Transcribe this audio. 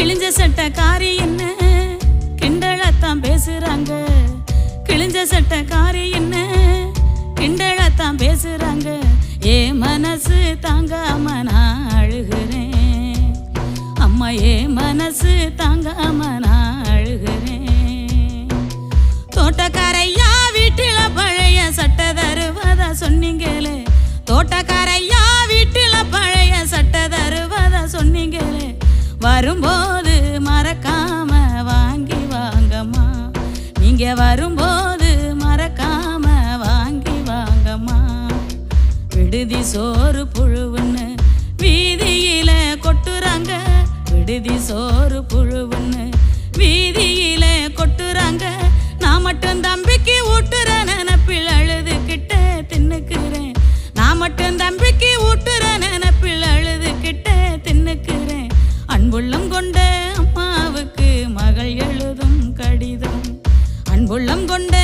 கிழிஞ்ச சட்டக்காரி என்ன கிண்டலத்தான் பேசுறாங்க. கிழிஞ்ச சட்டக்காரி என்ன கிண்டலத்தான் பேசுறாங்க. ஏ மனசு தாங்காம நான் அழுகிறேன். அம்மா ஏ மனசு தாங்காம நான் அழுகிறேன். தோட்டக்காரையா வீட்டில பழைய சட்டை தருவதா சொன்னீங்களே. தோட்டக்காரையா வீட்டில பழைய சட்டை தருவதா சொன்னீங்களே. வரும்போது மறக்காம வாங்கி வாங்கம்மா. நீங்க வரும்போது மறக்காம வாங்கி வாங்கம்மா. விடுதி சோறு புழுவுன்னு வீதியில கொட்டுறாங்க. விடுதி சோறு புழுவுன்னு வீதியில கொட்டுறாங்க. நான் மட்டும் தம்பிக்கு ஊட்டுற நினைப்பில் அழுதுகிட்ட தின்னுக்கிறேன். நான் மட்டும் தம்பிக்கு ஊட்டுற நினைப்பில் அழுதுகிட்ட தின்னுக்கிறேன். அன்புள்ளம் கொண்ட அம்மாவுக்கு மகள் எழுதும் கடிதம். அன்புள்ளம் கொண்ட